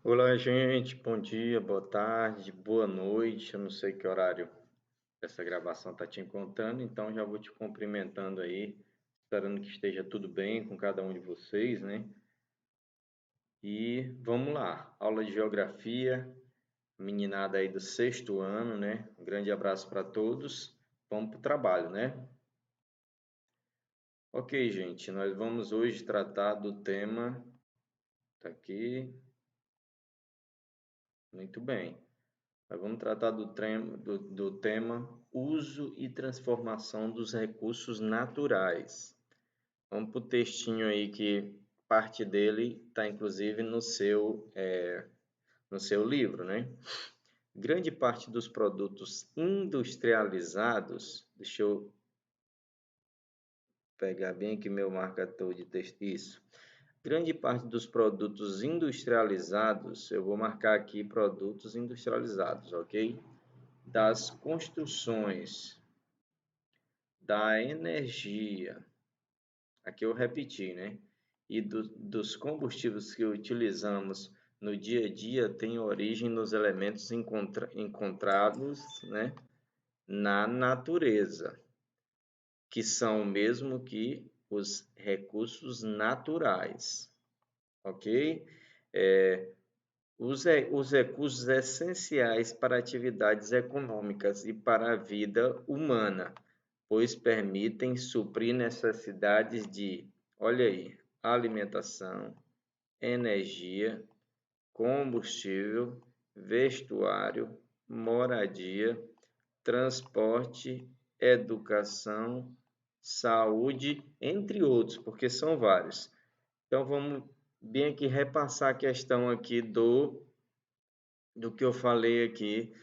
Olá, gente. Bom dia, boa tarde, boa noite. Eu não sei que horário essa gravação está te encontrando, então já vou te cumprimentando aí, esperando que esteja tudo bem com cada um de vocês, né? E vamos lá, aula de geografia, meninada aí do sexto ano, né? Um grande abraço para todos. Vamos para o trabalho, né? Ok, gente, nós vamos hoje tratar do tema. Tá aqui, muito bem. Nós vamos tratar do tema uso e transformação dos recursos naturais. Vamos para o textinho aí que parte dele está inclusive no seu livro, né? Grande parte dos produtos industrializados, deixa eu pegar bem aqui meu marcador de texto, isso. Grande parte dos produtos industrializados, eu vou marcar aqui produtos industrializados, ok? Das construções, da energia, aqui eu repeti, né? E dos combustíveis que utilizamos no dia a dia tem origem nos elementos encontrados, né, na natureza, que são o mesmo que os recursos naturais, ok? Os recursos essenciais para atividades econômicas e para a vida humana, pois permitem suprir necessidades de, olha aí, alimentação, energia, combustível, vestuário, moradia, transporte, educação, saúde, entre outros, porque são vários. Então vamos bem aqui repassar a questão aqui do que eu falei aqui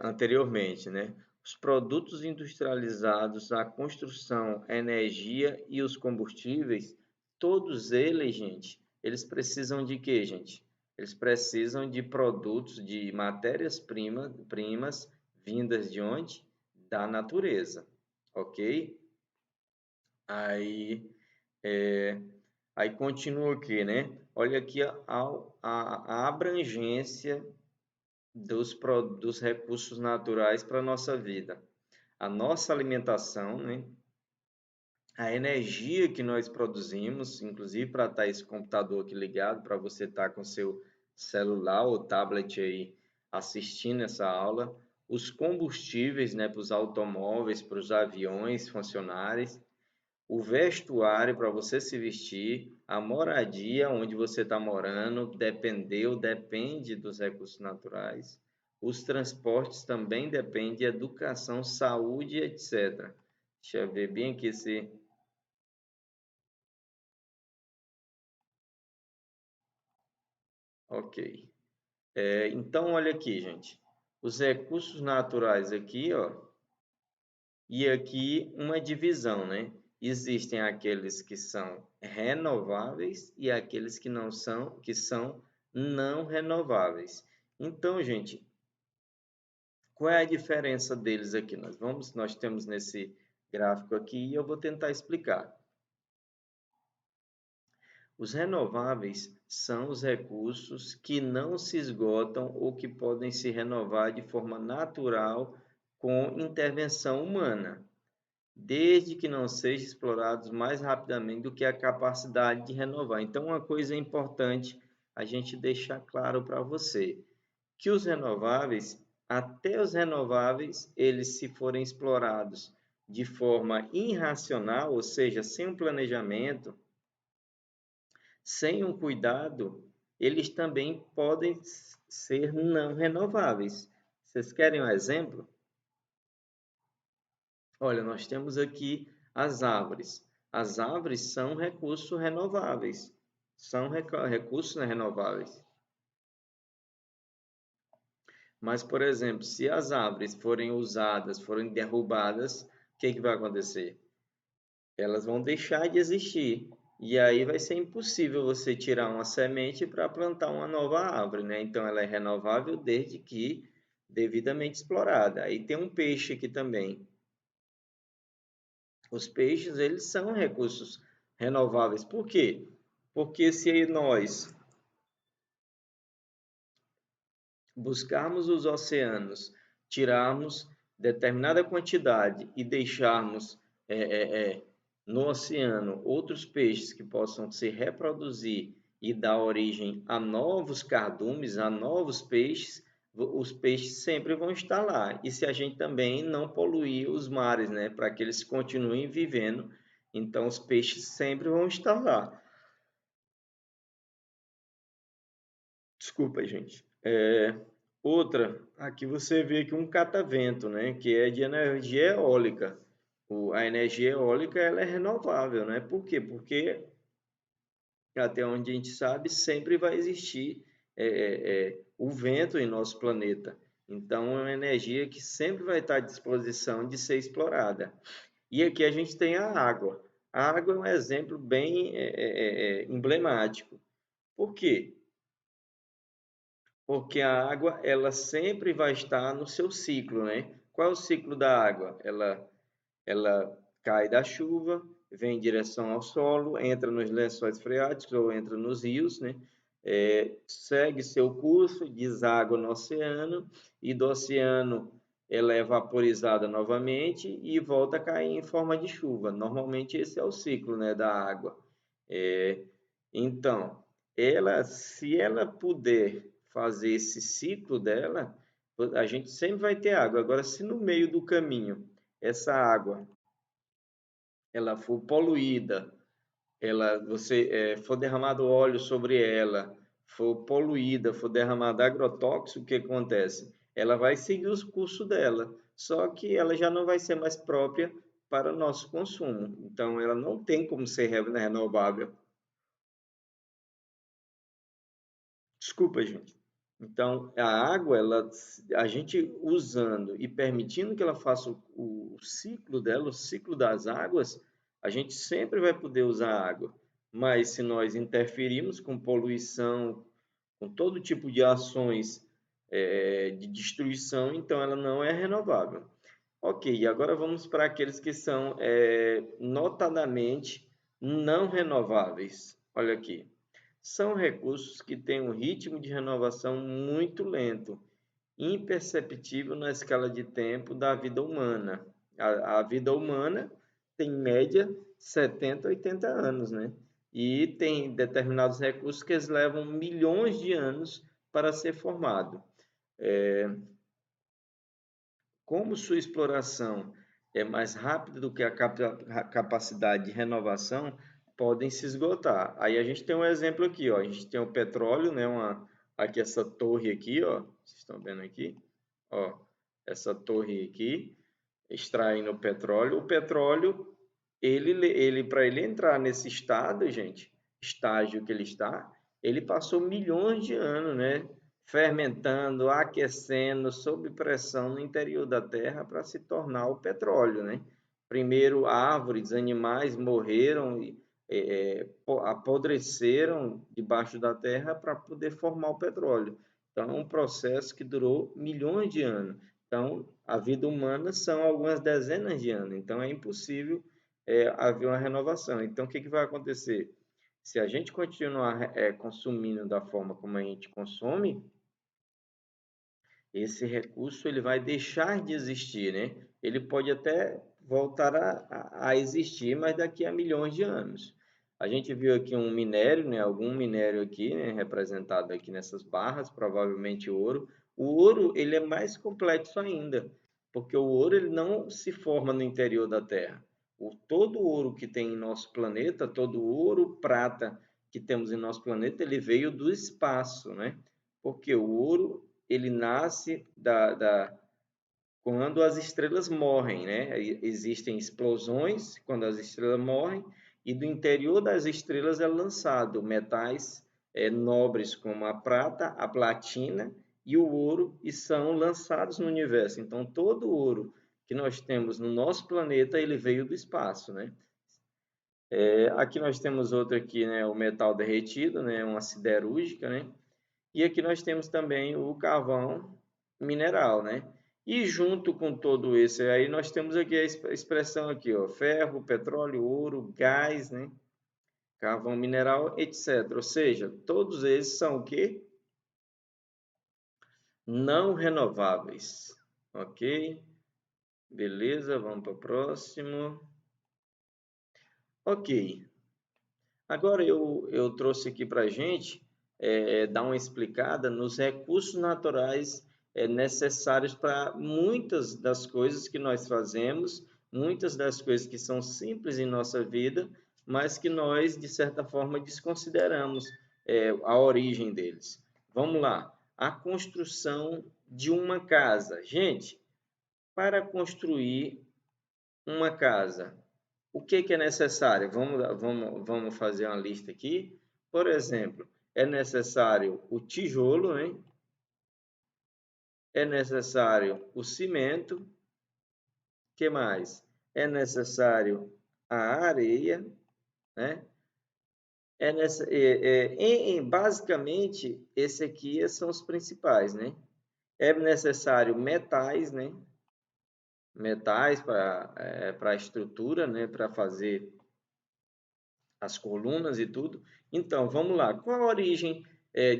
anteriormente, né? Os produtos industrializados, a construção, a energia e os combustíveis, todos eles, gente, eles precisam de quê, gente? Eles precisam de produtos, de matérias-primas vindas de onde? Da natureza, ok? Aí, é, aí continua aqui, né? Olha aqui a abrangência dos recursos naturais para a nossa vida. A nossa alimentação, né? A energia que nós produzimos, inclusive para estar esse computador aqui ligado, para você estar com seu celular ou tablet aí assistindo essa aula, os combustíveis, né, para os automóveis, para os aviões funcionarem, o vestuário para você se vestir, a moradia onde você está morando, depende dos recursos naturais. Os transportes também dependem de educação, saúde, etc. Deixa eu ver bem aqui se... Ok. Então, olha aqui, gente. Os recursos naturais aqui, ó, e aqui uma divisão, né? Existem aqueles que são renováveis e aqueles que não são, que são não renováveis. Então, gente, qual é a diferença deles aqui? Nós temos nesse gráfico aqui e eu vou tentar explicar. Os renováveis são os recursos que não se esgotam ou que podem se renovar de forma natural com intervenção humana, desde que não sejam explorados mais rapidamente do que a capacidade de renovar. Então, uma coisa importante a gente deixar claro para você, que os renováveis, até os renováveis, eles se forem explorados de forma irracional, ou seja, sem um planejamento, sem um cuidado, eles também podem ser não renováveis. Vocês querem um exemplo? Olha, nós temos aqui as árvores. As árvores são recursos renováveis. São recursos renováveis. Mas, por exemplo, se as árvores forem usadas, forem derrubadas, o que vai acontecer? Elas vão deixar de existir. E aí vai ser impossível você tirar uma semente para plantar uma nova árvore, né? Então ela é renovável desde que devidamente explorada. Aí tem um peixe aqui também. Os peixes, eles são recursos renováveis. Por quê? Porque se nós buscarmos os oceanos, tirarmos determinada quantidade e deixarmos no oceano outros peixes que possam se reproduzir e dar origem a novos cardumes, a novos peixes, os peixes sempre vão estar lá. E se a gente também não poluir os mares, né, para que eles continuem vivendo, então os peixes sempre vão estar lá. Desculpa, gente. Outra, aqui você vê aqui um catavento, né, que é de energia eólica. A energia eólica ela é renovável, né? Por quê? Porque até onde a gente sabe sempre vai existir o vento em nosso planeta. Então é uma energia que sempre vai estar à disposição de ser explorada. E aqui a gente tem a água. A água é um exemplo bem emblemático. Por quê? Porque a água ela sempre vai estar no seu ciclo, né? Qual é o ciclo da água? Ela cai da chuva, vem em direção ao solo, entra nos lençóis freáticos ou entra nos rios, né? Segue seu curso, deságua no oceano e do oceano ela é vaporizada novamente e volta a cair em forma de chuva. Normalmente esse é o ciclo, né, da água. É, então, se ela puder fazer esse ciclo dela, a gente sempre vai ter água. Agora, se no meio do caminho essa água ela for poluída, for derramado óleo sobre ela, for poluída, for derramado agrotóxico, o que acontece? Ela vai seguir o curso dela, só que ela já não vai ser mais própria para o nosso consumo. Então, ela não tem como ser renovável. Desculpa, gente. Então, a água, a gente usando e permitindo que ela faça o ciclo dela, o ciclo das águas, a gente sempre vai poder usar a água. Mas se nós interferirmos com poluição, com todo tipo de ações de destruição, então ela não é renovável. Ok, agora vamos para aqueles que são notadamente não renováveis. Olha aqui. São recursos que têm um ritmo de renovação muito lento, imperceptível na escala de tempo da vida humana. A vida humana tem em média 70, 80 anos, né? E tem determinados recursos que eles levam milhões de anos para ser formado. Como sua exploração é mais rápida do que a capacidade de renovação, podem se esgotar. Aí a gente tem um exemplo aqui, ó. A gente tem o petróleo, né? Aqui essa torre aqui, ó. Vocês estão vendo aqui? Ó, essa torre aqui, extraindo o petróleo. O petróleo, ele para ele entrar nesse estado, gente, estágio que ele está, ele passou milhões de anos, né? Fermentando, aquecendo, sob pressão no interior da Terra para se tornar o petróleo, né? Primeiro, árvores, animais morreram e apodreceram debaixo da Terra para poder formar o petróleo. Então, é um processo que durou milhões de anos. Então, a vida humana são algumas dezenas de anos. Então, é impossível haver uma renovação. Então, o que vai acontecer? Se a gente continuar consumindo da forma como a gente consome, esse recurso ele vai deixar de existir, né? Ele pode até voltar a existir, mas daqui a milhões de anos. A gente viu aqui um minério, né? Algum minério aqui, né? Representado aqui nessas barras, provavelmente ouro. O ouro ele é mais complexo ainda, porque o ouro ele não se forma no interior da Terra. Todo o ouro que tem em nosso planeta, todo o ouro, prata que temos em nosso planeta, ele veio do espaço, né? Porque o ouro ele nasce quando as estrelas morrem, né? Existem explosões quando as estrelas morrem e do interior das estrelas é lançado metais nobres como a prata, a platina e o ouro e são lançados no universo. Então todo o ouro que nós temos no nosso planeta ele veio do espaço, né? Aqui nós temos outro aqui, né? O metal derretido, né? Uma siderúrgica, né? E aqui nós temos também o carvão mineral, né? E junto com todo esse aí nós temos aqui a expressão aqui, ó, ferro, petróleo, ouro, gás, né? Carvão mineral, etc. Ou seja, todos esses são o quê? não renováveis. Ok? Beleza, vamos para o próximo. Ok. Agora eu trouxe aqui para a gente dar uma explicada nos recursos naturais necessários para muitas das coisas que nós fazemos, muitas das coisas que são simples em nossa vida, mas que nós, de certa forma, desconsideramos a origem deles. Vamos lá. A construção de uma casa. Gente, para construir uma casa, o que é necessário? Vamos fazer uma lista aqui. Por exemplo, é necessário o tijolo, né? É necessário o cimento. O que mais? É necessário a areia, né? Basicamente, esse aqui são os principais, né? É necessário metais, né? Metais para a estrutura, né? Para fazer as colunas e tudo. Então, vamos lá. Qual a origem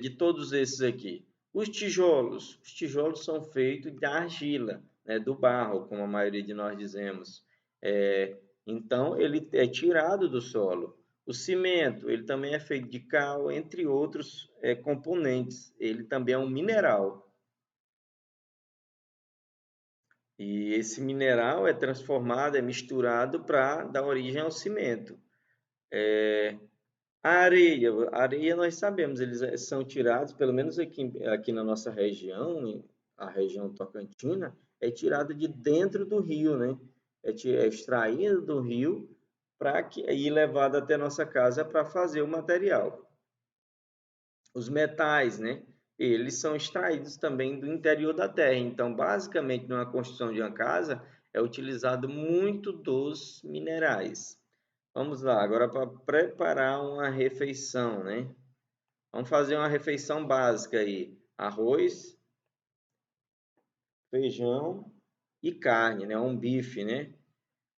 de todos esses aqui? Os tijolos são feitos de argila, né, do barro, como a maioria de nós dizemos. Então, ele é tirado do solo. O cimento, ele também é feito de cal, entre outros componentes. Ele também é um mineral. E esse mineral é transformado, é misturado para dar origem ao cimento. A areia nós sabemos, eles são tirados, pelo menos aqui na nossa região, a região tocantina, é tirada de dentro do rio, né? É extraída do rio para ir levada até nossa casa para fazer o material. Os metais, né? Eles são extraídos também do interior da terra. Então, basicamente, numa construção de uma casa, é utilizado muito dos minerais. Vamos lá, agora para preparar uma refeição, né? Vamos fazer uma refeição básica aí: arroz, feijão e carne, né? Um bife, né?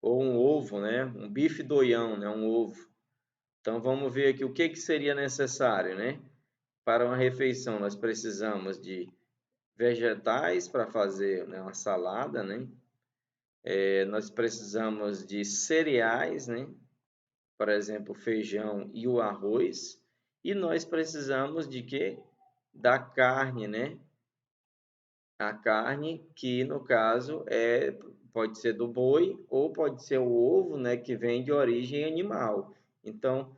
Ou um ovo, né? Um bife doião, né? Um ovo. Então vamos ver aqui o que seria necessário, né? Para uma refeição, nós precisamos de vegetais para fazer, né, uma salada, né? Nós precisamos de cereais, né? Por exemplo, o feijão e o arroz. E nós precisamos de quê? Da carne, né? A carne que, no caso, pode ser do boi ou pode ser o ovo, né? Que vem de origem animal. Então,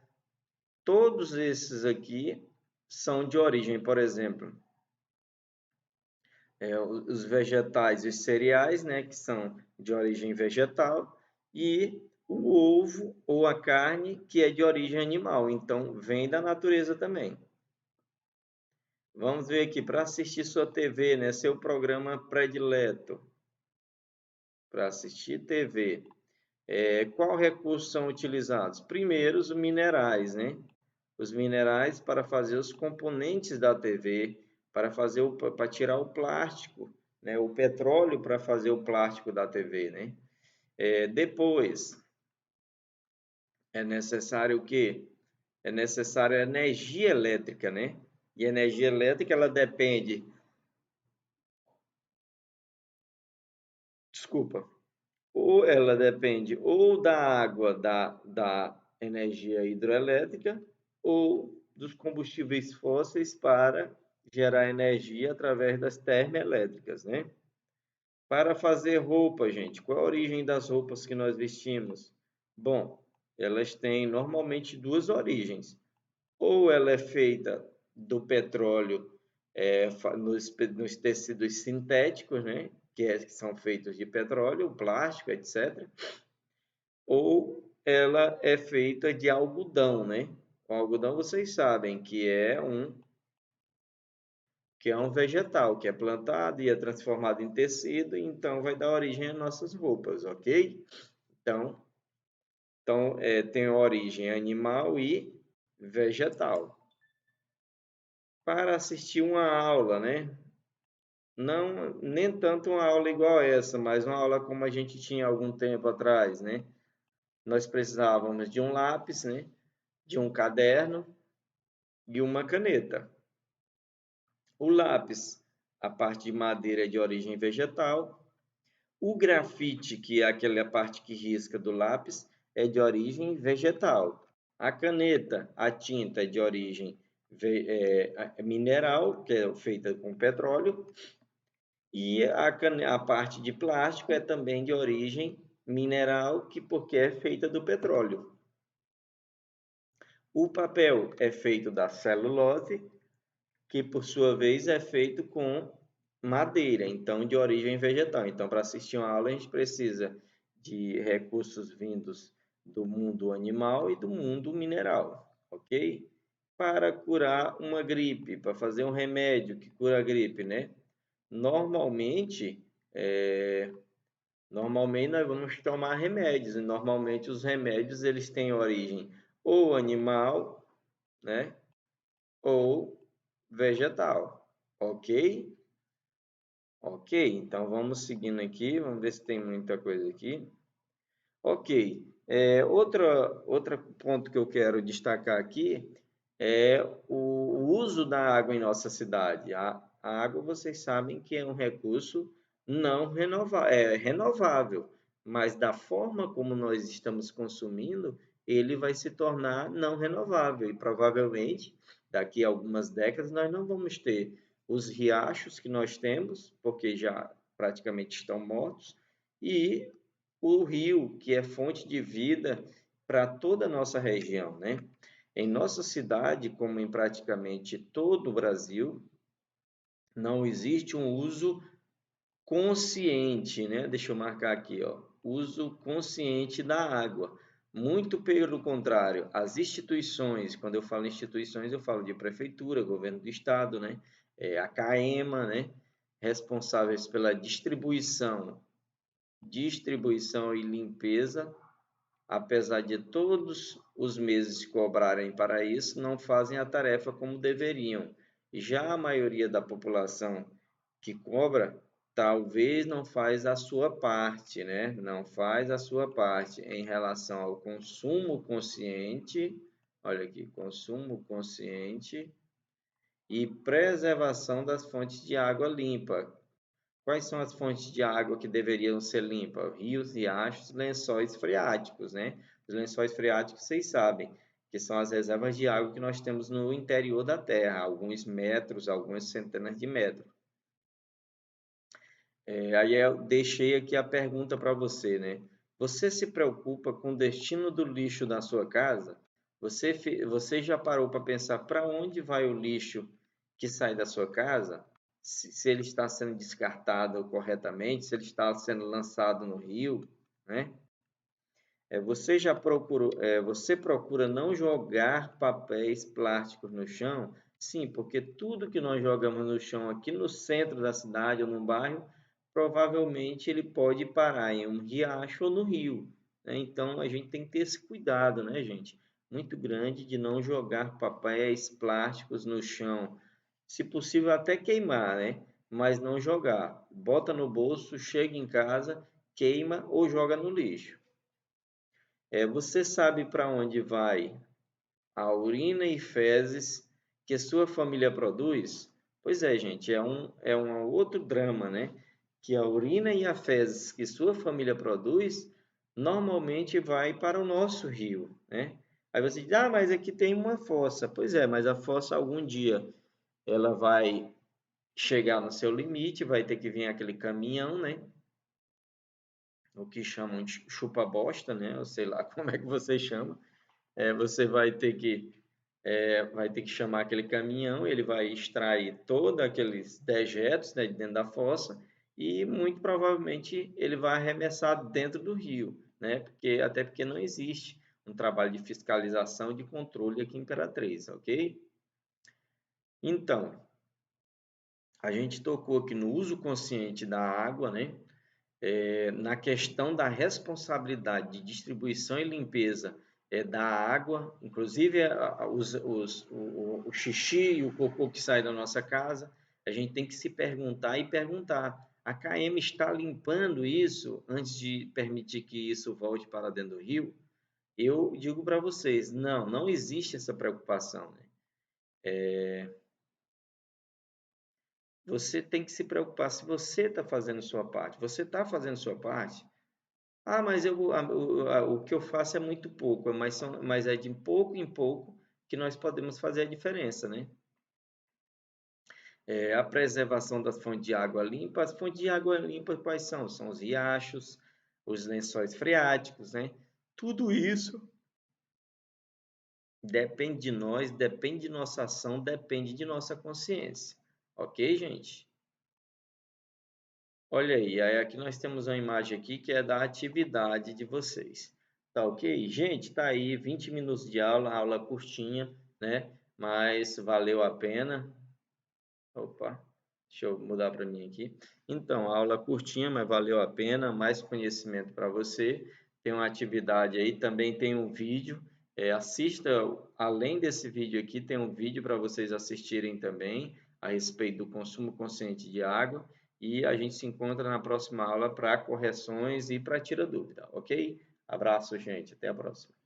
todos esses aqui são de origem, por exemplo, os vegetais e os cereais, né? Que são de origem vegetal. E o ovo ou a carne que é de origem animal. Então, vem da natureza também. Vamos ver aqui, para assistir sua TV, né? Seu programa predileto. Para assistir TV. Qual recursos são utilizados? Primeiro, os minerais, né? Os minerais para fazer os componentes da TV, para tirar o plástico, né? O petróleo para fazer o plástico da TV, né? Depois, é necessário o quê? É necessário energia elétrica, né? E a energia elétrica, ela depende... Desculpa. Ou ela depende ou da água da energia hidroelétrica ou dos combustíveis fósseis para gerar energia através das termoelétricas, né? Para fazer roupa, gente, qual a origem das roupas que nós vestimos? Bom, elas têm normalmente duas origens. Ou ela é feita do petróleo nos tecidos sintéticos, né? Que são feitos de petróleo, plástico, etc. Ou ela é feita de algodão, né? O algodão vocês sabem que é um vegetal, que é plantado e é transformado em tecido, e então vai dar origem às nossas roupas, ok? Então tem origem animal e vegetal. Para assistir uma aula, né? Não, nem tanto uma aula igual essa, mas uma aula como a gente tinha algum tempo atrás, né? Nós precisávamos de um lápis, né? De um caderno e uma caneta. O lápis a parte de madeira é de origem vegetal. O grafite, que é aquela parte que risca do lápis, é de origem vegetal. A caneta, a tinta é de origem mineral, que é feita com petróleo. E a parte de plástico é também de origem mineral, porque é feita do petróleo. O papel é feito da celulose, que por sua vez é feito com madeira, então de origem vegetal. Então, para assistir uma aula, a gente precisa de recursos vindos do mundo animal e do mundo mineral, ok? Para curar uma gripe, para fazer um remédio que cura a gripe, né? Normalmente, normalmente nós vamos tomar remédios, e normalmente os remédios eles têm origem ou animal, né? Ou vegetal, ok? Ok, então vamos seguindo aqui, vamos ver se tem muita coisa aqui. Ok, outro ponto que eu quero destacar aqui é o uso da água em nossa cidade. A água, vocês sabem que é um recurso não renovável, mas da forma como nós estamos consumindo, ele vai se tornar não renovável e provavelmente daqui a algumas décadas nós não vamos ter os riachos que nós temos, porque já praticamente estão mortos, e o rio, que é fonte de vida para toda a nossa região, né? Em nossa cidade, como em praticamente todo o Brasil, não existe um uso consciente, né? Deixa eu marcar aqui, ó, uso consciente da água. Muito pelo contrário, as instituições, quando eu falo instituições, eu falo de prefeitura, governo do estado, né? A CAEMA, né? Responsáveis pela distribuição e limpeza, apesar de todos os meses cobrarem para isso, não fazem a tarefa como deveriam. Já a maioria da população que cobra talvez não faz a sua parte, né? Não faz a sua parte em relação ao consumo consciente. Olha aqui, consumo consciente e preservação das fontes de água limpa. Quais são as fontes de água que deveriam ser limpas? Rios, riachos, lençóis freáticos, né? Os lençóis freáticos, vocês sabem, que são as reservas de água que nós temos no interior da Terra, alguns metros, algumas centenas de metros. Aí eu deixei aqui a pergunta para você, né? Você se preocupa com o destino do lixo da sua casa? Você já parou para pensar para onde vai o lixo que sai da sua casa? Se ele está sendo descartado corretamente, se ele está sendo lançado no rio, né? Você procura não jogar papéis plásticos no chão? Sim, porque tudo que nós jogamos no chão aqui no centro da cidade ou no bairro, provavelmente ele pode parar em um riacho ou no rio, né? Então a gente tem que ter esse cuidado, né, gente? Muito grande de não jogar papéis plásticos no chão. Se possível, até queimar, né? Mas não jogar. Bota no bolso, chega em casa, queima ou joga no lixo. Você sabe para onde vai a urina e fezes que sua família produz? Pois é, gente, é um outro drama, né? Que a urina e a fezes que sua família produz normalmente vai para o nosso rio, né? Aí você diz, ah, mas aqui tem uma fossa. Pois é, mas a fossa algum dia ela vai chegar no seu limite, vai ter que vir aquele caminhão, né? O que chamam de chupa-bosta, né? Eu sei lá como é que você chama. Você vai ter que chamar aquele caminhão, ele vai extrair todos aqueles dejetos, né, de dentro da fossa e muito provavelmente ele vai arremessar dentro do rio, né? Até porque não existe um trabalho de fiscalização e de controle aqui em Imperatriz, ok? Então, a gente tocou aqui no uso consciente da água, né? Na questão da responsabilidade de distribuição e limpeza da água, inclusive o xixi e o cocô que sai da nossa casa, a gente tem que se perguntar, a KM está limpando isso antes de permitir que isso volte para dentro do rio? Eu digo para vocês, não existe essa preocupação, né? Você tem que se preocupar se você está fazendo sua parte. Você está fazendo sua parte? Ah, mas o que eu faço é muito pouco, mas é de pouco em pouco que nós podemos fazer a diferença, né? A preservação das fontes de água limpa. As fontes de água limpa quais são? São os riachos, os lençóis freáticos, né? Tudo isso depende de nós, depende de nossa ação, depende de nossa consciência. Ok, gente? Olha aí aqui nós temos uma imagem aqui que é da atividade de vocês. Tá ok? Gente, tá aí 20 minutos de aula curtinha, né? Mas valeu a pena. Opa, deixa eu mudar para mim aqui. Então, aula curtinha, mas valeu a pena, mais conhecimento para você. Tem uma atividade aí, também tem um vídeo. Assista, além desse vídeo aqui, tem um vídeo para vocês assistirem também a respeito do consumo consciente de água. E a gente se encontra na próxima aula para correções e para tirar dúvida, ok? Abraço, gente. Até a próxima.